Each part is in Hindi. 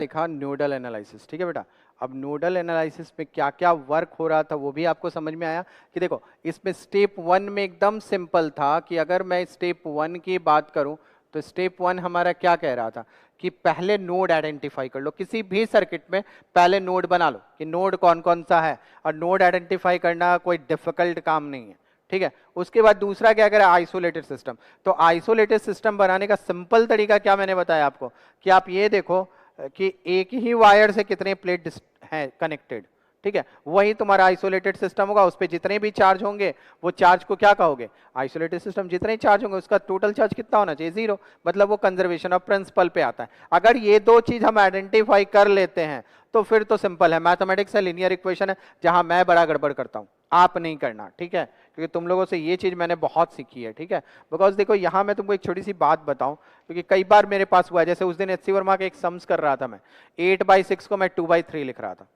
देखा नोडल एनालिसिस, ठीक है बेटा। अब नोडल एनालिसिस में क्या क्या वर्क हो रहा था वो भी आपको समझ में आया कि देखो इसमें स्टेप 1 में एकदम सिंपल था कि अगर मैं स्टेप 1 की बात करूं तो स्टेप 1 हमारा क्या कह रहा था कि पहले नोड आइडेंटिफाई कर लो, किसी भी सर्किट में पहले नोड बना लो कि नोड कौन कौन सा है, और नोड आइडेंटिफाई करना कोई डिफिकल्ट काम नहीं है, ठीक है। उसके बाद दूसरा क्या करें, आइसोलेटेड सिस्टम। तो आइसोलेटेड सिस्टम बनाने का सिंपल तरीका क्या मैंने बताया आपको कि आप ये देखो कि एक ही वायर से कितने प्लेट हैं कनेक्टेड, ठीक है। वही तुम्हारा आइसोलेटेड सिस्टम होगा, उस पर जितने भी चार्ज होंगे वो चार्ज को क्या कहोगे, आइसोलेटेड सिस्टम। जितने चार्ज होंगे उसका टोटल चार्ज कितना होना चाहिए, 0, मतलब वो कंजर्वेशन ऑफ प्रिंसिपल पे आता है। अगर ये दो चीज हम आइडेंटिफाई कर लेते हैं तो फिर तो सिंपल है, मैथमेटिक्स है, लीनियर इक्वेशन है, जहां मैं बड़ा गड़बड़ करता हूं आप नहीं करना, ठीक है। क्योंकि तुम लोगों से ये चीज मैंने बहुत सीखी है, ठीक है। बिकॉज देखो यहां मैं तुमको एक छोटी सी बात बताऊं, क्योंकि कई बार मेरे पास हुआ है, जैसे उस दिन एचसी वर्मा के एक सम्स कर रहा था मैं, 8/6 को मैं 2/3 लिख रहा था,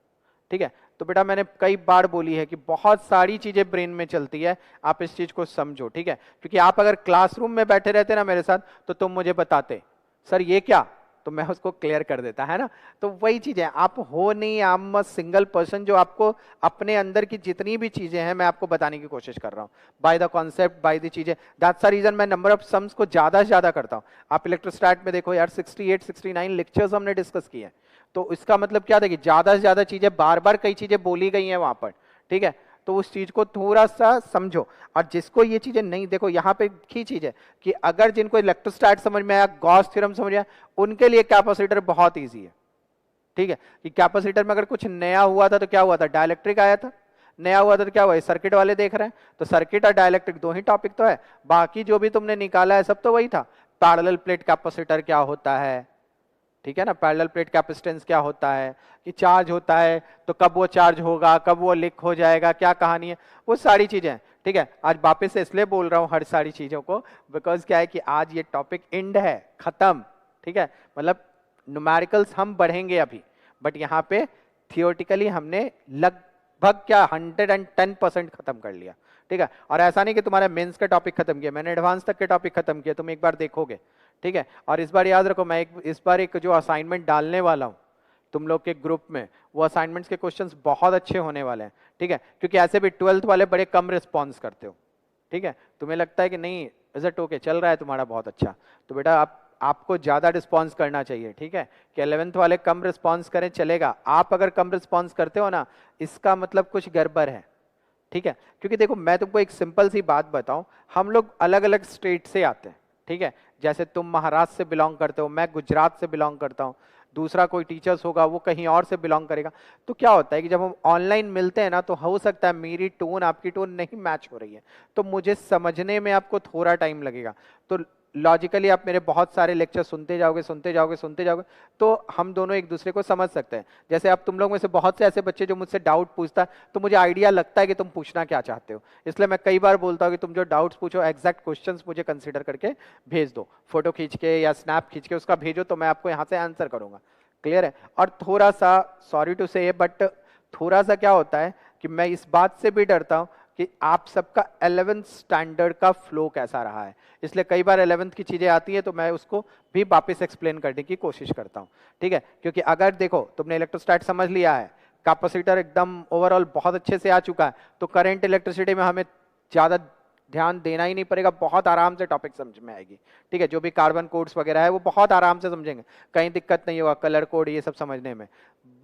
ठीक है। तो बेटा मैंने कई बार बोली है कि बहुत सारी चीजें ब्रेन में चलती है, आप इस चीज को समझो, ठीक है। क्योंकि आप अगर क्लासरूम में बैठे रहते ना मेरे साथ तो तुम मुझे बताते सर ये क्या, तो मैं उसको क्लियर कर देता, है ना। तो वही चीज है, आप हो नहीं, आम सिंगल पर्सन जो आपको अपने अंदर की जितनी भी चीजें हैं मैं आपको बताने की कोशिश कर रहा हूं by the concept, by the चीजें। दैट्स द रीजन मैं नंबर ऑफ सम्स को ज्यादा से ज्यादा करता हूं। आप इलेक्ट्रोस्टैट में देखो यार 68 69 लेक्चर्स हमने डिस्कस किए हैं, तो इसका मतलब क्या था कि ज्यादा से ज्यादा चीजें बार बार कई चीजें बोली गई हैं वहां पर, ठीक है। तो उस चीज को थोड़ा सा समझो, और जिसको ये चीजें नहीं, देखो यहाँ पे की चीज है कि अगर जिनको इलेक्ट्रोस्टैट समझ में आया, गॉस थ्योरम समझ में आया, उनके लिए कैपेसिटर बहुत इजी है, ठीक है। कि कैपेसिटर में अगर कुछ नया हुआ था तो क्या हुआ था, डाइलेक्ट्रिक आया था, नया हुआ था तो क्या हुआ, सर्किट वाले देख रहे हैं तो सर्किट और डाइलेक्ट्रिक दो ही टॉपिक तो है, बाकी जो भी तुमने निकाला है सब तो वही था। पैरेलल प्लेट कैपेसिटर क्या होता है, ठीक है ना, पैरेलल प्लेट कैपेसिटेंस क्या होता है, कि चार्ज होता है तो कब वो चार्ज होगा, कब वो लीक हो जाएगा, क्या कहानी है, वो सारी चीजें, ठीक है। आज वापस से इसलिए बोल रहा हूं हर सारी चीजों को, बिकॉज क्या है कि आज ये टॉपिक एंड है, खत्म, ठीक है। मतलब न्यूमेरिकल्स हम बढ़ेंगे अभी, बट यहाँ पे थियोरटिकली हमने लगभग क्या 110% खत्म कर लिया, ठीक है। और ऐसा नहीं कि तुम्हारा मेंस का टॉपिक खत्म किया, मैंने एडवांस तक के टॉपिक खत्म किया, तुम एक बार देखोगे, ठीक है। और इस बार याद रखो मैं इस बार एक जो असाइनमेंट डालने वाला हूं तुम लोग के ग्रुप में, वो असाइनमेंट्स के क्वेश्चंस बहुत अच्छे होने वाले हैं, ठीक है। क्योंकि ऐसे भी 12th वाले बड़े कम रिस्पॉन्स करते हो, ठीक है। तुम्हें लगता है कि नहीं रिजल्ट ओके चल रहा है तुम्हारा बहुत अच्छा, तो बेटा आपको ज्यादा रिस्पॉन्स करना चाहिए, ठीक है। कि 11th वाले कम रिस्पॉन्स करें चलेगा, आप अगर कम रिस्पॉन्स करते हो ना इसका मतलब कुछ गड़बड़ है, ठीक है। क्योंकि देखो मैं तुमको एक सिंपल सी बात बताऊं, हम लोग अलग अलग स्टेट से आते हैं, ठीक है। जैसे तुम महाराष्ट्र से बिलोंग करते हो, मैं गुजरात से बिलोंग करता हूं, दूसरा कोई टीचर्स होगा वो कहीं और से बिलोंग करेगा। तो क्या होता है कि जब हम ऑनलाइन मिलते हैं ना तो हो सकता है मेरी टोन आपकी टोन नहीं मैच हो रही है, तो मुझे समझने में आपको थोड़ा टाइम लगेगा। तो लॉजिकली आप मेरे बहुत सारे लेक्चर सुनते जाओगे सुनते जाओगे सुनते जाओगे तो हम दोनों एक दूसरे को समझ सकते हैं। जैसे अब तुम लोग में से बहुत से ऐसे बच्चे जो मुझसे डाउट पूछता है तो मुझे आइडिया लगता है कि तुम पूछना क्या चाहते हो, इसलिए मैं कई बार बोलता हूँ कि तुम जो डाउट्स पूछो एग्जैक्ट क्वेश्चंस मुझे कंसीडर करके भेज दो, फोटो खींच के या स्नैप खींच के उसका भेजो तो मैं आपको यहाँ से आंसर करूंगा, क्लियर है। और थोड़ा सा सॉरी टू से बट थोड़ा सा क्या होता है कि मैं इस बात से भी डरता हूं कि आप सबका 11th स्टैंडर्ड का फ्लो कैसा रहा है, इसलिए कई बार 11th की चीजें आती है तो मैं उसको भी वापस एक्सप्लेन करने की कोशिश करता हूं, ठीक है। क्योंकि अगर देखो तुमने इलेक्ट्रोस्टैट समझ लिया है, कैपेसिटर एकदम ओवरऑल बहुत अच्छे से आ चुका है, तो करंट इलेक्ट्रिसिटी में हमें ज्यादा ध्यान देना ही नहीं पड़ेगा, बहुत आराम से टॉपिक समझ में आएगी, ठीक है। जो भी कार्बन कोड्स वगैरह है वो बहुत आराम से समझेंगे, कहीं दिक्कत नहीं होगा, कलर कोड ये सब समझने में।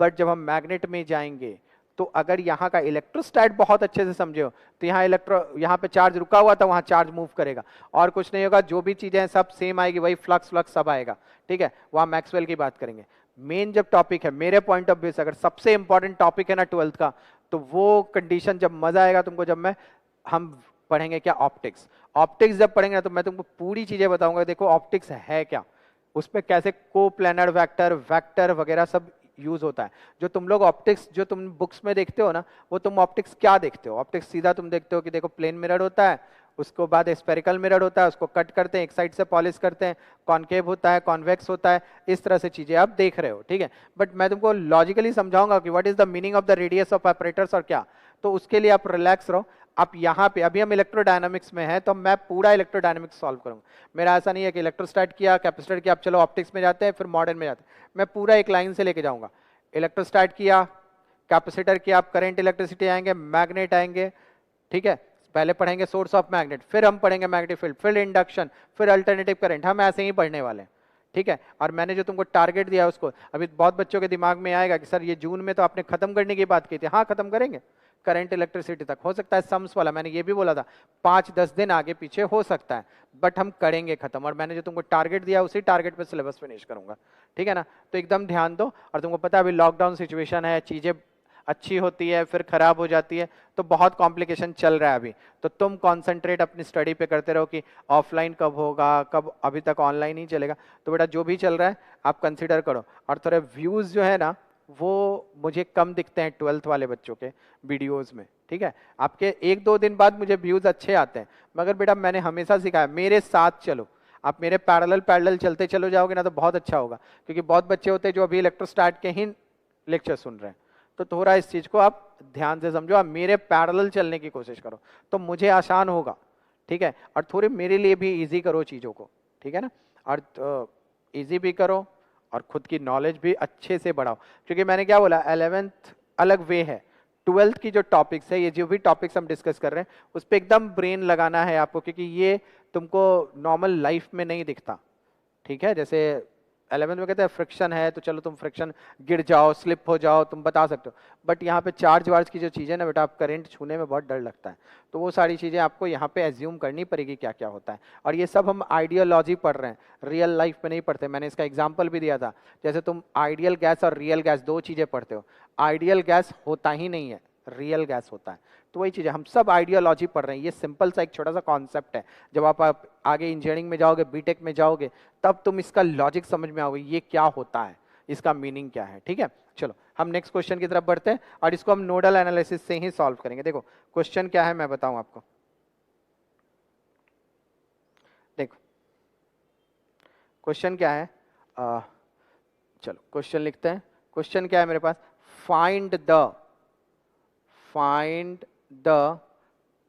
बट जब हम मैग्नेट में जाएंगे तो अगर यहाँ का इलेक्ट्रोस्टैट बहुत अच्छे से समझे हो तो यहाँ पे चार्ज रुका हुआ था वहां चार्ज मूव करेगा, और कुछ नहीं होगा, जो भी चीजें हैं सब सेम आएगी, वही फ्लक्स फ्लक्स सब आएगा, ठीक है। वहां मैक्सवेल की बात करेंगे। मेन जब टॉपिक है मेरे पॉइंट ऑफ व्यू से, अगर सबसे इंपॉर्टेंट टॉपिक है ना 12th का, तो वो कंडीशन जब मजा आएगा तुमको जब हम पढ़ेंगे क्या, ऑप्टिक्स। ऑप्टिक्स जब पढ़ेंगे ना तो मैं तुमको पूरी चीजें बताऊंगा, देखो ऑप्टिक्स है क्या, उस पर कैसे कोप्लेनर वेक्टर वेक्टर वगैरह सब यूज होता है। जो तुम लोग ऑप्टिक्स जो तुम बुक्स में देखते हो ना, वो तुम ऑप्टिक्स क्या देखते हो, ऑप्टिक्स सीधा तुम देखते हो कि देखो प्लेन मिरर होता है, उसको बाद स्पेरिकल मिरर होता है, उसको कट करते हैं, एक साइड से पॉलिश करते हैं, कॉनकेव होता है, कॉन्वेक्स होता है, इस तरह से चीजें आप देख रहे हो, ठीक है। बट मैं तुमको लॉजिकली समझाऊंगा कि what is the meaning of the radius of operators और क्या, तो उसके लिए आप रिलैक्स रहो। आप यहाँ पे अभी हम इलेक्ट्रोडायनामिक्स में हैं, तो मैं पूरा इलेक्ट्रोडायनामिक्स सॉल्व करूंगा। मेरा ऐसा नहीं है कि इलेक्ट्रोस्टैट किया, कैपेसिटर किया, अब चलो ऑप्टिक्स में जाते हैं, फिर मॉडर्न में जाते हैं। मैं पूरा एक लाइन से लेके जाऊंगा। इलेक्ट्रोस्टैट किया, कैपेसिटर किया, आप करंट इलेक्ट्रिसिटी आएंगे, मैग्नेट आएंगे, ठीक है। पहले पढ़ेंगे सोर्स ऑफ मैग्नेट, फिर हम पढ़ेंगे मैग्नेटिक फील्ड, फिर इंडक्शन, फिर अल्टरनेटिव करंट। हम ऐसे ही पढ़ने वाले हैं, ठीक है। और मैंने जो तुमको टारगेट दिया है उसको, अभी बहुत बच्चों के दिमाग में आएगा कि सर ये जून में तो आपने खत्म करने की बात की थी। हाँ, खत्म करेंगे करंट इलेक्ट्रिसिटी तक। हो सकता है सम्स वाला, मैंने ये भी बोला था 5-10 दिन आगे पीछे हो सकता है, बट हम करेंगे खत्म। और मैंने जो तुमको टारगेट दिया उसी टारगेट पे सिलेबस फिनिश करूंगा, ठीक है ना। तो एकदम ध्यान दो। और तुमको पता है अभी लॉकडाउन सिचुएशन है, चीजें अच्छी होती है फिर खराब हो जाती है, तो बहुत कॉम्प्लिकेशन चल रहा है अभी। तो तुम कंसंट्रेट अपनी स्टडी पे करते रहो कि ऑफलाइन कब होगा, कब, अभी तक ऑनलाइन ही चलेगा। तो बेटा जो भी चल रहा है आप कंसीडर करो। और थोड़े व्यूज जो है ना वो मुझे कम दिखते हैं 12th वाले बच्चों के वीडियोस में, ठीक है। आपके 1-2 दिन बाद मुझे व्यूज अच्छे आते हैं, मगर बेटा मैंने हमेशा सिखाया मेरे साथ चलो। आप मेरे पैरेलल चलते चलो जाओगे ना तो बहुत अच्छा होगा, क्योंकि बहुत बच्चे होते हैं जो अभी इलेक्ट्रोस्टैट के ही लेक्चर सुन रहे हैं। तो थोड़ा इस चीज को आप ध्यान से समझो, आप मेरे पैरेलल चलने की कोशिश करो तो मुझे आसान होगा, ठीक है। और थोड़े मेरे लिए भी इजी करो चीजों को, ठीक है ना। और इजी भी करो और खुद की नॉलेज भी अच्छे से बढ़ाओ, क्योंकि मैंने क्या बोला 11th अलग वे है, 12th की जो टॉपिक्स है, ये जो भी टॉपिक्स हम डिस्कस कर रहे हैं उस पर एकदम ब्रेन लगाना है आपको, क्योंकि ये तुमको नॉर्मल लाइफ में नहीं दिखता, ठीक है। जैसे 11th में कहते हैं फ्रिक्शन है, तो चलो तुम फ्रिक्शन गिर जाओ, स्लिप हो जाओ, तुम बता सकते हो। बट यहाँ पे चार्ज वार्ज की जो चीज़ें ना बेटा, आप करंट छूने में बहुत डर लगता है, तो वो सारी चीज़ें आपको यहाँ पे एज्यूम करनी पड़ेगी क्या क्या होता है। और ये सब हम आइडियोलॉजी पढ़ रहे हैं, रियल लाइफ में नहीं पढ़ते। मैंने इसका एग्जाम्पल भी दिया था, जैसे तुम आइडियल गैस और रियल गैस 2 चीज़ें पढ़ते हो। आइडियल गैस होता ही नहीं है, रियल गैस होता है। तो वही चीज़ है, हम सब आइडियोलॉजी पढ़ रहे हैं। ये सिंपल सा एक छोटा सा कॉन्सेप्ट है, जब आप आगे इंजीनियरिंग में जाओगे, बीटेक में जाओगे, तब तुम इसका लॉजिक समझ में आओगे ये क्या होता है, इसका मीनिंग क्या है, ठीक है। चलो हम नेक्स्ट क्वेश्चन की तरफ बढ़ते हैं, और इसको हम नोडल एनालिसिस से ही सॉल्व करेंगे। देखो क्वेश्चन क्या है मैं बताऊं आपको। देखो क्वेश्चन क्या है, चलो क्वेश्चन लिखते हैं। क्वेश्चन क्या है मेरे पास, find the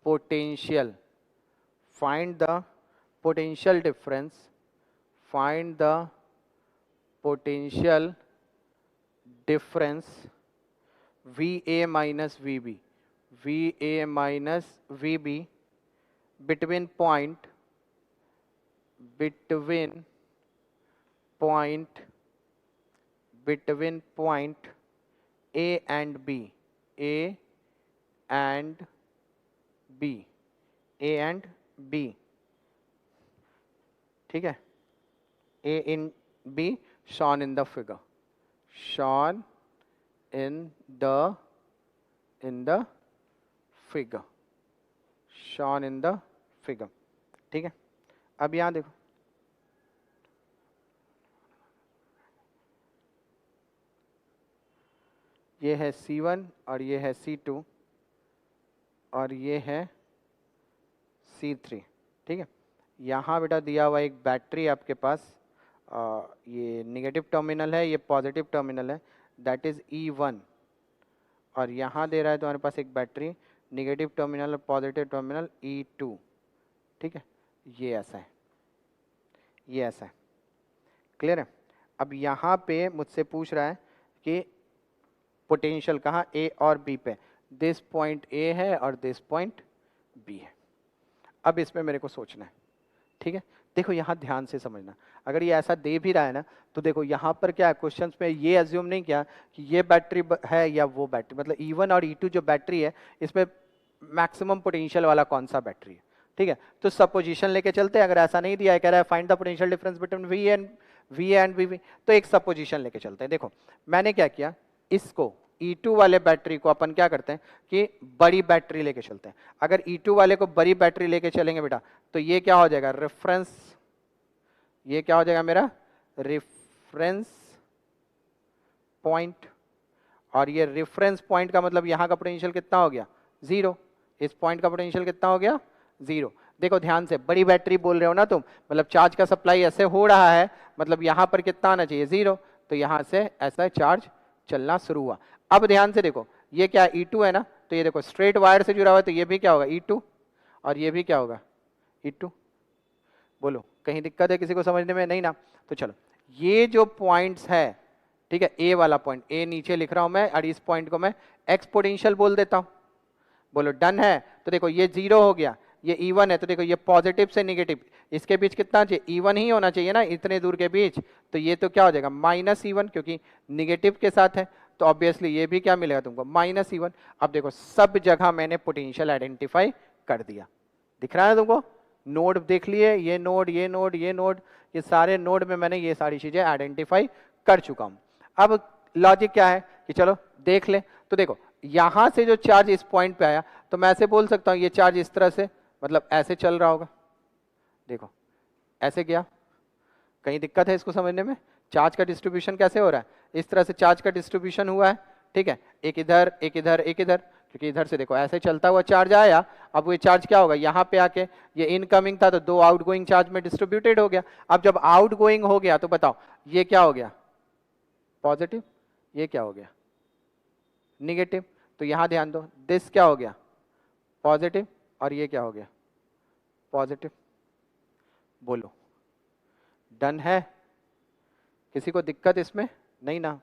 potential, find the potential difference, find the potential difference VA minus VB, VA minus VB between point A and B, A and B, ठीक है। A in B shown in the figure, shown in the figure, shown in the figure, ठीक है। अब यहां देखो, ये है C1 और ये है C2 और ये है C3, ठीक है। यहाँ बेटा दिया हुआ एक बैटरी आपके पास, ये नेगेटिव टर्मिनल है, ये पॉजिटिव टर्मिनल है, दैट इज E1। और यहाँ दे रहा है तुम्हारे पास एक बैटरी, नेगेटिव टर्मिनल और पॉजिटिव टर्मिनल E2, ठीक है। ये ऐसा है, ये ऐसा है, क्लियर है। अब यहाँ पे मुझसे पूछ रहा है कि पोटेंशियल कहाँ, A और B पे, दिस पॉइंट A है और दिस पॉइंट B है। अब इसमें मेरे को सोचना है, ठीक है। देखो यहाँ ध्यान से समझना, अगर ये ऐसा दे भी रहा है ना, तो देखो यहाँ पर क्या है, क्वेश्चंस में ये एज्यूम नहीं किया कि ये बैटरी है या वो बैटरी, मतलब E1 और E2 जो बैटरी है इसमें मैक्सिमम पोटेंशियल वाला कौन सा बैटरी है, ठीक है। तो सपोजिशन लेके चलते हैं। अगर ऐसा नहीं दिया है, कह रहा है find the potential difference between V and VB, तो एक सपोजिशन लेके चलते हैं। देखो मैंने क्या किया, इसको E2 वाले बैटरी को अपन क्या करते हैं कि बड़ी बैटरी लेके चलते हैं। अगर E2 वाले को बड़ी बैटरी लेके चलेंगे बेटा, तो ये क्या हो जाएगा, रेफरेंस, ये क्या हो जाएगा मेरा रेफरेंस पॉइंट। और ये रेफरेंस पॉइंट का मतलब यहाँ का पोटेंशियल कितना हो गया, 0। इस पॉइंट का पोटेंशियल कितना हो गया, 0। देखो ध्यान से, बड़ी बैटरी बोल रहे हो ना तुम, मतलब चार्ज का सप्लाई ऐसे हो रहा है, मतलब यहाँ पर कितना आना चाहिए, 0। तो यहाँ से ऐसा चार्ज चलना शुरू हुआ। अब ध्यान से देखो, ये क्या E2 है ना, तो ये देखो स्ट्रेट वायर से जुड़ा हुआ है, तो ये भी क्या होगा E2 और ये भी क्या होगा E2। बोलो कहीं दिक्कत है किसी को समझने में? नहीं ना। तो चलो ये जो पॉइंट्स है, ठीक है, ए वाला पॉइंट, ए नीचे लिख रहा हूं मैं और इस पॉइंट को मैं एक्स पोटेंशियल बोल देता हूं। बोलो डन है। तो देखो ये 0 हो गया, ये E1 है, तो देखो ये पॉजिटिव से निगेटिव, इसके बीच कितना चाहिए? E1 ही होना चाहिए ना इतने दूर के बीच। तो ये तो क्या हो जाएगा -E1 क्योंकि निगेटिव के साथ है, तो ऑब्वियसली ये भी क्या मिलेगा तुमको -E1। अब देखो सब जगह मैंने पोटेंशियल आइडेंटिफाई कर दिया, दिख रहा है तुमको? नोड देख लिए, ये नोड, ये नोड, ये नोड, ये सारे नोड में मैंने ये सारी चीजें आइडेंटिफाई कर चुका हूं। अब लॉजिक क्या है कि चलो देख ले। तो देखो यहां से जो चार्ज इस पॉइंट पे आया, तो मैं ऐसे बोल सकता हूं ये चार्ज इस तरह से, मतलब ऐसे चल रहा होगा, देखो ऐसे गया। कहीं दिक्कत है इसको समझने में? चार्ज का डिस्ट्रीब्यूशन कैसे हो रहा है? इस तरह से चार्ज का डिस्ट्रीब्यूशन हुआ है, ठीक है, एक इधर एक इधर एक इधर, क्योंकि इधर से देखो ऐसे चलता हुआ चार्ज आया। अब वो चार्ज क्या होगा, यहाँ पे आके ये इनकमिंग था तो 2 आउटगोइंग चार्ज में डिस्ट्रीब्यूटेड हो गया। अब जब आउटगोइंग हो गया तो बताओ ये क्या हो गया? पॉजिटिव। ये क्या हो गया? निगेटिव। तो यहां ध्यान दो, दिस क्या हो गया? पॉजिटिव, और ये क्या हो गया? पॉजिटिव। बोलो डन है? किसी को दिक्कत इसमें? नहीं ना?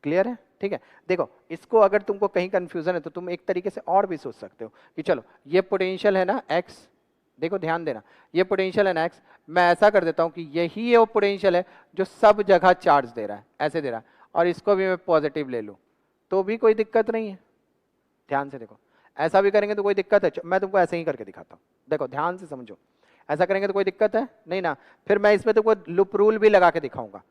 क्लियर है? ठीक है। देखो इसको अगर तुमको कहीं कंफ्यूजन है तो तुम एक तरीके से और भी सोच सकते हो कि चलो ये पोटेंशियल है ना x, देखो ध्यान देना, ये पोटेंशियल है ना x, मैं ऐसा कर देता हूं कि यही वो पोटेंशियल है जो सब जगह चार्ज दे रहा है, ऐसे दे रहा है, और इसको भी मैं पॉजिटिव ले लूं तो भी कोई दिक्कत नहीं है। ध्यान से देखो, ऐसा भी करेंगे तो कोई दिक्कत है? मैं तुमको ऐसे ही करके दिखाता हूँ, देखो ध्यान से समझो। ऐसा करेंगे तो कोई दिक्कत है? नहीं ना। फिर मैं इसमें तुमको लूप रूल भी लगा के दिखाऊंगा,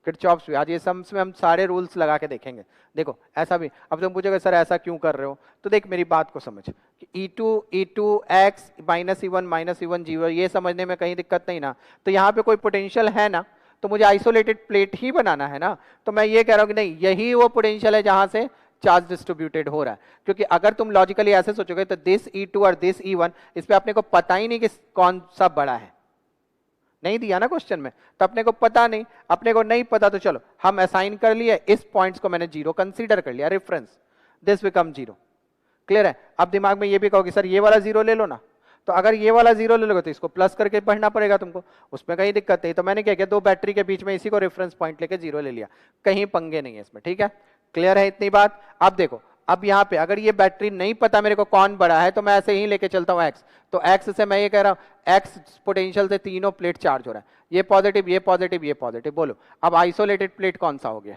किरचॉफ्स भी। आज ये सम्स में हम सारे रूल्स लगा के देखेंगे। देखो ऐसा भी, अब तुम पूछोगे सर ऐसा क्यों कर रहे हो, तो देख मेरी बात को समझ कि E2 x -E1 0, ये समझने में कहीं दिक्कत नहीं ना। तो यहाँ पे कोई पोटेंशियल है ना, तो मुझे आइसोलेटेड प्लेट ही बनाना है ना। तो मैं ये कह रहा हूँ कि नहीं, यही वो पोटेंशियल है जहां से चार्ज डिस्ट्रीब्यूटेड हो रहा है। क्योंकि अगर तुम लॉजिकली ऐसे सोचोगे तो दिस E2 और दिस E1, इस पे अपने को पता ही नहीं कि कौन सा बड़ा है, नहीं दिया ना क्वेश्चन में, तो अपने को पता नहीं, अपने को नहीं पता, तो चलो हम असाइन कर लिए, इस पॉइंट्स को मैंने 0 कंसीडर कर लिया, रेफरेंस, दिस बिकम 0। क्लियर है? अब दिमाग में ये भी कहोगे सर ये वाला 0 ले लो ना, तो अगर ये वाला 0 ले लोगे तो इसको प्लस करके पढ़ना पड़ेगा तुमको, उसमें कहीं दिक्कत नहीं। तो मैंने क्या किया, 2 बैटरी के बीच में इसी को रेफरेंस पॉइंट लेके 0 ले लिया, कहीं पंगे नहीं है इसमें। ठीक है, क्लियर है इतनी बात? अब देखो, अब यहाँ पे अगर ये बैटरी नहीं पता मेरे को कौन बड़ा है, तो मैं ऐसे ही लेके चलता हूँ x, तो x से मैं ये कह रहा हूँ x पोटेंशियल से तीनों प्लेट चार्ज हो रहा है, ये पॉजिटिव, ये पॉजिटिव, ये पॉजिटिव। बोलो अब आइसोलेटेड प्लेट कौन सा हो गया?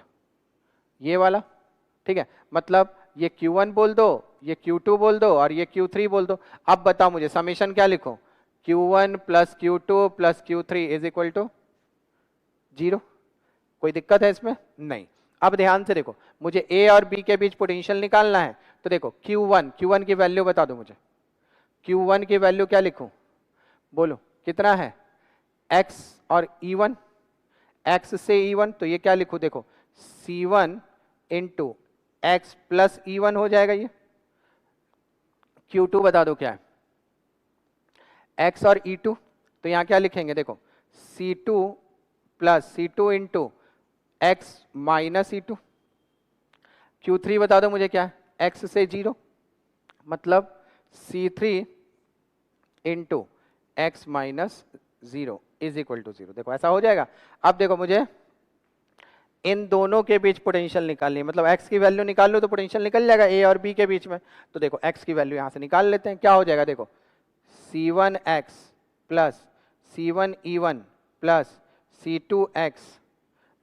ये वाला। ठीक है, मतलब ये Q1 बोल दो, ये Q2 बोल दो और ये Q3 बोल दो। अब बताओ मुझे समीशन क्या लिखो? Q1 plus Q2 plus Q3 is equal to 0। कोई दिक्कत है इसमें? नहीं। अब ध्यान से देखो, मुझे A और B के बीच पोटेंशियल निकालना है, तो देखो Q1 की वैल्यू बता दो मुझे। Q1 की वैल्यू क्या लिखूं? बोलो कितना है? X और E1, X से E1, तो ये क्या लिखूं? देखो C1 into X plus E1 हो जाएगा ये। Q2 बता दो क्या है? X और E2, तो यहां क्या लिखेंगे? देखो C2 plus C2 into x minus E2। Q3 बता दो मुझे क्या है? x से 0, मतलब C3 into x minus 0 is equal to 0। देखो ऐसा हो जाएगा। अब देखो मुझे इन दोनों के बीच पोटेंशियल निकालनी है, मतलब x की वैल्यू निकाल लो तो पोटेंशियल निकल जाएगा A और B के बीच में। तो देखो x की वैल्यू यहां से निकाल लेते हैं, क्या हो जाएगा? देखो C1x plus C1E1 plus C2x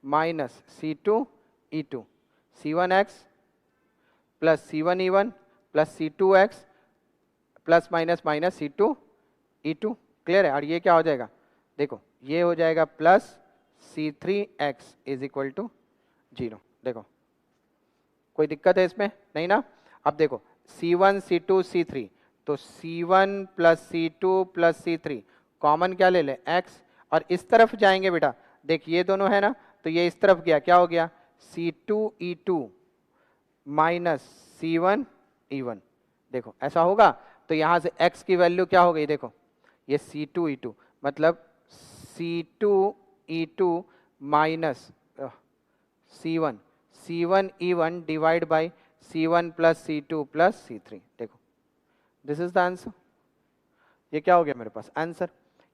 minus C2 E2, C1x plus C1E1 plus C2x plus minus minus C2 E2। Clear है? और ये क्या हो जाएगा? देखो ये हो जाएगा plus C3x is equal to 0। देखो कोई दिक्कत है इसमें? नहीं ना। अब देखो C1 C2 C3, तो C1 plus C2 plus C3 common क्या ले ले? x, और इस तरफ जाएंगे बेटा, देख ये दोनों है ना, तो ये इस तरफ गया, क्या हो गया? C2E2 minus C1E1। देखो ऐसा होगा, तो यहां से x की वैल्यू क्या हो गई? देखो ये C2E2, मतलब C2E2 minus C1E1 divide by C1 plus C2 plus C3। देखो दिस इज द आंसर। ये क्या हो गया मेरे पास आंसर।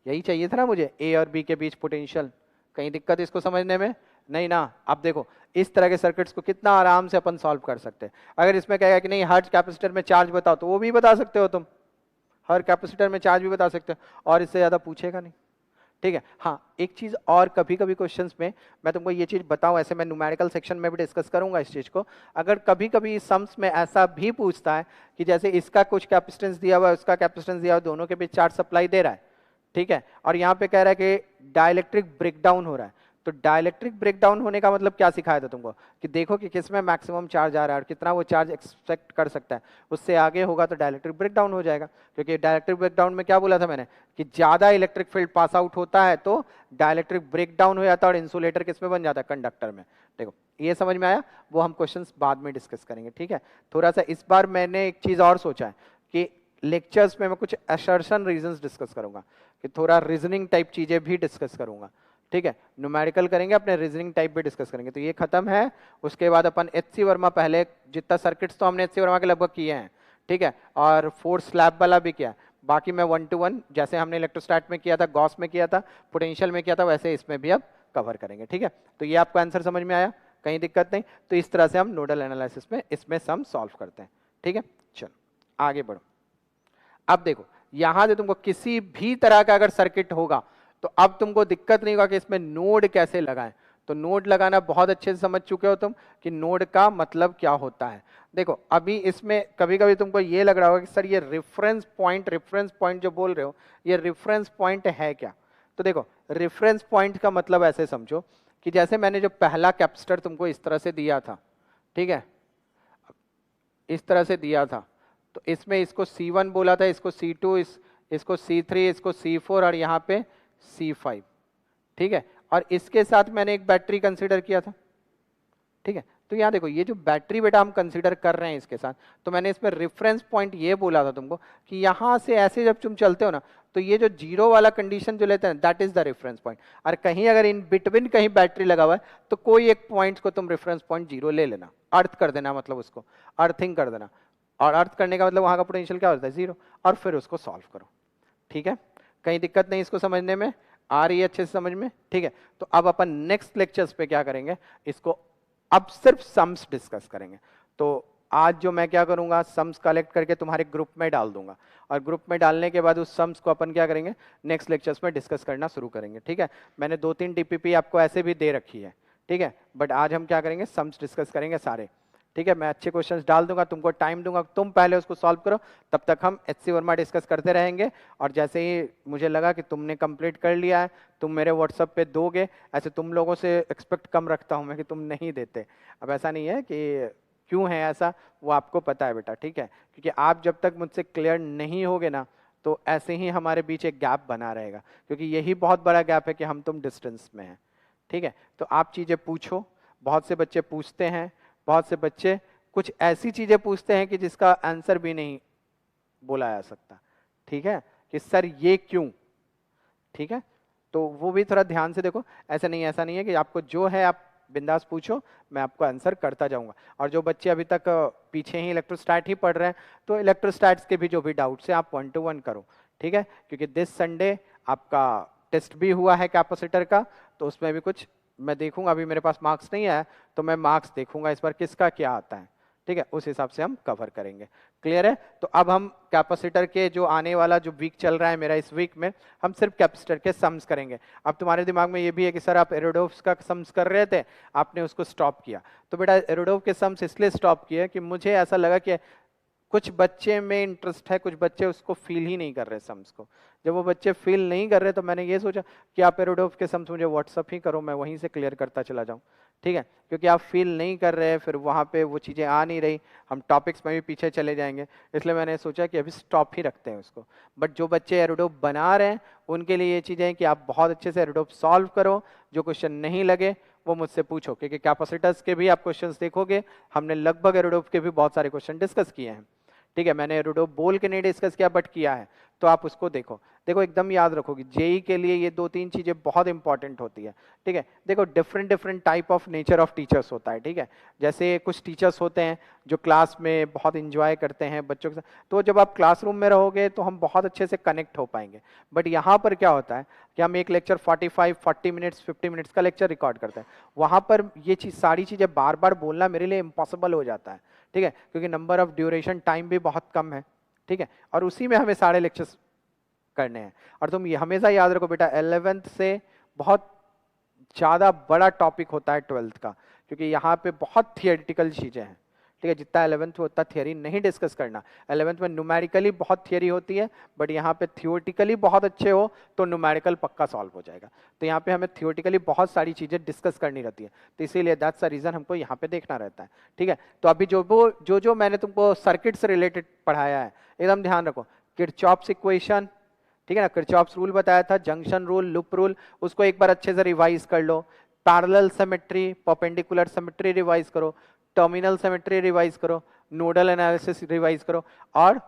यही चाहिए था ना मुझे, ए और बी के बीच पोटेंशियल। कहीं दिक्कत इसको समझने में नहीं ना। अब देखो इस तरह के सर्किट्स को कितना आराम से अपन सॉल्व कर सकते हैं। अगर इसमें कहेगा कि नहीं हर कैपेसिटर में चार्ज बताओ, तो वो भी बता सकते हो तुम, हर कैपेसिटर में चार्ज भी बता सकते हो, और इससे ज्यादा पूछेगा नहीं। ठीक है। हाँ एक चीज और, कभी कभी क्वेश्चंस में मैं तुमको ये चीज बताऊं, ऐसे मैं न्यूमेरिकल सेक्शन में भी डिस्कस करूंगा इस चीज को। अगर कभी कभी सम्स में ऐसा भी पूछता है कि जैसे इसका कुछ कैपेसिटेंस दिया हुआ है, उसका कैपेसिटेंस दिया हुआ है, दोनों के बीच चार्ज सप्लाई दे रहा है, ठीक है, और यहाँ पे कह रहा है कि डाइलेक्ट्रिक ब्रेकडाउन हो रहा है। तो डाइलेक्ट्रिक ब्रेकडाउन होने का मतलब क्या सिखाया था तुमको, कि देखो कि किसमें मैक्सिमम चार्ज आ रहा है और कितना वो चार्ज एक्सपेक्ट कर सकता है, उससे आगे होगा तो डाइलेक्ट्रिक ब्रेकडाउन हो जाएगा। क्योंकि डाइलेक्ट्रिक ब्रेकडाउन में क्या बोला था मैंने, कि ज्यादा इलेक्ट्रिक फील्ड पास आउट होता है तो डाइलेक्ट्रिक ब्रेकडाउन हो जाता है, और इंसुलेटर किसमें बन जाता है, कंडक्टर में। देखो ये समझ में आया, वो हम क्वेश्चन बाद में डिस्कस करेंगे। ठीक है, थोड़ा सा इस बार मैंने एक चीज और सोचा है कि लेक्चर्स में मैं कुछ असर्शन रीजंस डिस्कस करूंगा, कि थोड़ा रीजनिंग टाइप चीजें भी डिस्कस करूंगा। ठीक है, न्यूमेरिकल करेंगे, अपने रीजनिंग टाइप भी डिस्कस करेंगे। तो ये खत्म है। उसके बाद अपन एचसी वर्मा, पहले जितना सर्किट्स तो हमने एचसी वर्मा के लगभग किए हैं, ठीक है, और 4 स्लैब वाला भी किया। बाकी मैं 1 to 1 जैसे हमने इलेक्ट्रोस्टैट में किया था, गॉस में किया था, पोटेंशियल में किया था, वैसे इसमें भी अब कवर करेंगे। ठीक है, तो ये आपको आंसर समझ में आया, कहीं दिक्कत नहीं। तो इस तरह से हम नोडल एनालिसिस में इसमें सम सॉल्व करते हैं। ठीक है, चलो आगे बढ़ो। अब देखो यहां से तुमको किसी भी तरह का अगर सर्किट होगा तो अब तुमको दिक्कत नहीं होगा कि इसमें नोड कैसे लगाएं। तो नोड लगाना बहुत अच्छे से समझ चुके हो तुम, कि नोड का मतलब क्या होता है। देखो अभी इसमें कभी कभी तुमको ये लग रहा होगा कि सर ये रेफरेंस पॉइंट जो बोल रहे हो, ये रेफरेंस पॉइंट है क्या। तो देखो रेफरेंस पॉइंट का मतलब ऐसे समझो कि जैसे मैंने जो पहला कैपेसिटर तुमको इस तरह से दिया था, ठीक है, इस तरह से दिया था, तो इसमें इसको C1 बोला था, इसको C2, इसको C3, इसको C4 और यहाँ पे C5। ठीक है, और इसके साथ मैंने एक बैटरी कंसीडर किया था। ठीक है, तो यहाँ देखो ये जो बैटरी बेटा हम कंसीडर कर रहे हैं इसके साथ, तो मैंने इसमें रेफरेंस पॉइंट ये बोला था तुमको कि यहाँ से ऐसे जब तुम चलते हो ना, तो ये जो जीरो वाला कंडीशन जो लेते हैं that is the reference point. और कहीं अगर इन बिटवीन कहीं बैटरी लगा हुआ है तो कोई एक पॉइंट को तुम रेफरेंस पॉइंट जीरो ले लेना, अर्थ कर देना, मतलब उसको अर्थिंग कर देना। और अर्थ करने का मतलब वहां का पोटेंशियल क्या होता है, जीरो, और फिर उसको सॉल्व करो। ठीक है, कहीं दिक्कत नहीं, इसको समझने में आ रही है अच्छे से समझ में। ठीक है, तो अब अपन नेक्स्ट लेक्चर्स पे क्या करेंगे, इसको अब सिर्फ सम्स डिस्कस करेंगे। तो आज जो मैं क्या करूंगा, सम्स कलेक्ट करके तुम्हारे ग्रुप में डाल दूंगा, और ग्रुप में डालने के बाद उस सम्स को अपन क्या करेंगे, नेक्स्ट लेक्चर्स में डिस्कस करना शुरू करेंगे। ठीक है, मैंने 2-3 टीपीपी आपको ऐसे भी दे रखी है। ठीक है, बट आज हम क्या करेंगे, सम्स डिस्कस करेंगे सारे। ठीक है, मैं अच्छे क्वेश्चंस डाल दूंगा, तुमको टाइम दूंगा, तुम पहले उसको सॉल्व करो, तब तक हम एचसी वर्मा डिस्कस करते रहेंगे। और जैसे ही मुझे लगा कि तुमने कंप्लीट कर लिया है, तुम मेरे व्हाट्सएप पे दोगे। ऐसे तुम लोगों से एक्सपेक्ट कम रखता हूं मैं कि तुम नहीं देते। अब ऐसा नहीं है कि क्यों है ऐसा, वो आपको पता है बेटा। ठीक है, क्योंकि आप जब तक मुझसे क्लियर नहीं होगे ना, तो ऐसे ही हमारे बीच एक गैप बना रहेगा, क्योंकि यही बहुत बड़ा गैप है कि हम तुम डिस्टेंस में हैं। ठीक है, तो आप चीज़ें पूछो, बहुत से बच्चे पूछते हैं, बहुत से बच्चे कुछ ऐसी चीजें पूछते हैं कि जिसका आंसर भी नहीं बोला जा सकता। ठीक है, कि सर ये क्यों। ठीक है, तो वो भी थोड़ा ध्यान से देखो। ऐसा नहीं है कि आपको जो है आप बिंदास पूछो, मैं आपको आंसर करता जाऊंगा। और जो बच्चे अभी तक पीछे ही इलेक्ट्रोस्टैट ही पढ़ रहे हैं, तो इलेक्ट्रोस्टैट्स के भी जो भी डाउट्स हैं आप 1 to 1 करो। ठीक है, क्योंकि दिस संडे आपका टेस्ट भी हुआ है कैपेसिटर का, तो उसमें भी कुछ मैं देखूंगा। अभी मेरे पास मार्क्स नहीं आया, तो मैं मार्क्स देखूंगा इस बार किसका क्या आता है। ठीक है, उस हिसाब से हम कवर करेंगे। क्लियर है, तो अब हम कैपेसिटर के जो आने वाला जो वीक चल रहा है मेरा, इस वीक में हम सिर्फ कैपेसिटर के सम्स करेंगे। अब तुम्हारे दिमाग में ये भी है कि सर आप एरोडोव्स का सम्स कर रहे थे, आपने उसको स्टॉप किया। तो बेटा एरोडोव के सम्स इसलिए स्टॉप किए कि मुझे ऐसा लगा कि कुछ बच्चे में इंटरेस्ट है, कुछ बच्चे उसको फील ही नहीं कर रहे सम्स को। जब वो बच्चे फील नहीं कर रहे, तो मैंने ये सोचा कि आप एरोडोव के सम्स मुझे व्हाट्सअप ही करो, मैं वहीं से क्लियर करता चला जाऊं। ठीक है, क्योंकि आप फील नहीं कर रहे, फिर वहाँ पे वो चीज़ें आ नहीं रही, हम टॉपिक्स में भी पीछे चले जाएंगे। इसलिए मैंने सोचा कि अभी स्टॉप ही रखते हैं उसको। बट जो बच्चे एरोडोव बना रहे हैं उनके लिए ये चीज़ें हैं कि आप बहुत अच्छे से एरोडोव सॉल्व करो, जो क्वेश्चन नहीं लगे वो मुझसे पूछो, क्योंकि कैपेसिटर्स के भी आप क्वेश्चन देखोगे, हमने लगभग एरोडोव के भी बहुत सारे क्वेश्चन डिस्कस किए हैं। ठीक है, मैंने एरोडोव बोल के नहीं डिस्कस किया, बट किया है। तो आप उसको देखो। देखो एकदम याद रखोगे, जेई के लिए ये 2-3 चीजें बहुत इंपॉर्टेंट होती है, ठीक है। देखो different different type of nature of teachers होता है, ठीक है। जैसे कुछ टीचर्स होते हैं जो क्लास में बहुत इंजॉय करते हैं बच्चों के साथ, तो जब आप क्लासरूम में रहोगे तो हम बहुत अच्छे से कनेक्ट हो पाएंगे। बट यहाँ पर क्या होता है कि हम एक लेक्चर 40 मिनट्स 50 मिनट्स का लेक्चर रिकॉर्ड करते हैं, वहां पर ये चीज सारी चीजें बार बार बोलना मेरे लिए इम्पॉसिबल हो जाता है, ठीक है, क्योंकि नंबर ऑफ ड्यूरेशन टाइम भी बहुत कम है, ठीक है, और उसी में हमें सारे लेक्चर्स करने हैं। और तुम ये हमेशा याद रखो बेटा, 11th से बहुत ज्यादा बड़ा टॉपिक होता है 12th का, क्योंकि यहाँ पे बहुत थियोरिटिकल चीजें हैं, ठीक है। जितना 11th में उतना थियोरी नहीं डिस्कस करना। 11th में न्यूमेरिकली बहुत थियोरी होती है, बट यहाँ पे थियोरिटिकली बहुत अच्छे हो तो न्यूमेरिकल पक्का सॉल्व हो जाएगा। तो यहाँ पे हमें थियोरिटिकली बहुत सारी चीजें डिस्कस करनी रहती है, तो इसीलिए दैट्स द रीजन हमको यहाँ पे देखना रहता है, ठीक है। तो अभी जो मैंने तुमको सर्किट से रिलेटेड पढ़ाया है, एकदम ध्यान रखो। किरचॉफ्स इक्वेशन, ठीक है ना, किरचॉफ्स रूल बताया था, जंक्शन रूल, लूप रूल, उसको एक बार अच्छे से रिवाइज कर लो। Parallel symmetry, perpendicular symmetry revise करो, टर्मिनल सिमेट्री रिवाइज करो, नोडल एनालिसिस रिवाइज करो, और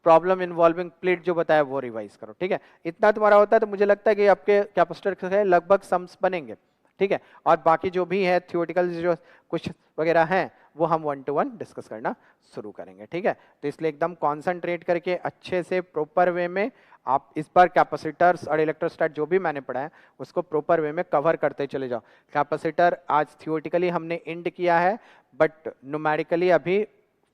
प्रॉब्लम इन्वॉल्विंग प्लेट जो बताया वो रिवाइज करो, ठीक है। इतना तुम्हारा होता है तो मुझे लगता है कि आपके कैपेसिटर से लगभग सम्स बनेंगे, ठीक है। और बाकी जो भी है थियोरेटिकल जो कुछ वगैरह हैं वो हम 1 to 1 डिस्कस करना शुरू करेंगे, ठीक है। तो इसलिए एकदम कॉन्सेंट्रेट करके अच्छे से प्रॉपर वे में आप इस बार कैपेसिटर्स और इलेक्ट्रोस्टैट जो भी मैंने पढ़ा है उसको प्रॉपर वे में कवर करते चले जाओ। कैपेसिटर आज थियोरेटिकली हमने एंड किया है, बट न्यूमेरिकली अभी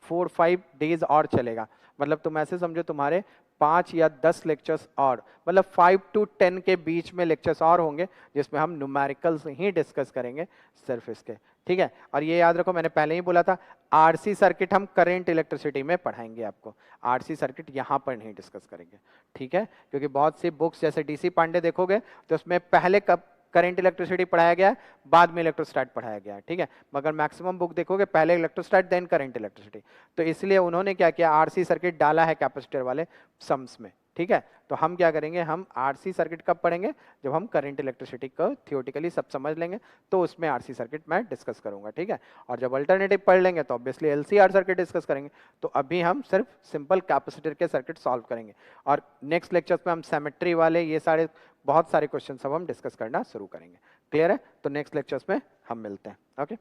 4-5 डेज और चलेगा। मतलब तुम ऐसे समझो तुम्हारे 5 या 10 लेक्चर्स और, मतलब 5 to 10 के बीच में लेक्चर्स और होंगे जिसमें हम न्यूमेरिकल्स ही डिस्कस करेंगे सिर्फ इसके, ठीक है। और ये याद रखो, मैंने पहले ही बोला था आरसी सर्किट हम करंट इलेक्ट्रिसिटी में पढ़ाएंगे आपको, आरसी सर्किट यहाँ पर नहीं डिस्कस करेंगे, ठीक है। क्योंकि बहुत सी बुक्स जैसे डीसी पांडे देखोगे तो उसमें पहले कब करंट इलेक्ट्रिसिटी पढ़ाया गया है, बाद में इलेक्ट्रोस्टैट पढ़ाया गया है, ठीक है। मगर मैक्सिमम बुक देखोगे पहले इलेक्ट्रोस्टैट देन करंट इलेक्ट्रिसिटी। तो इसलिए उन्होंने क्या किया, आरसी सर्किट डाला है कैपेसिटर वाले सम्स में, ठीक है। तो हम क्या करेंगे, हम आरसी सर्किट कब पढ़ेंगे, जब हम करंट इलेक्ट्रिसिटी को थियोरेटिकली सब समझ लेंगे तो उसमें आरसी सर्किट मैं डिस्कस करूंगा, ठीक है। और जब अल्टरनेटिव पढ़ लेंगे तो ऑब्वियसली एलसीआर सर्किट डिस्कस करेंगे। तो अभी हम सिर्फ सिंपल कैपेसिटर के सर्किट सॉल्व करेंगे, और नेक्स्ट लेक्चर में हम सिमेट्री वाले ये सारे बहुत सारे क्वेश्चन सब हम डिस्कस करना शुरू करेंगे। क्लियर है? तो नेक्स्ट लेक्चर्स में हम मिलते हैं, ओके।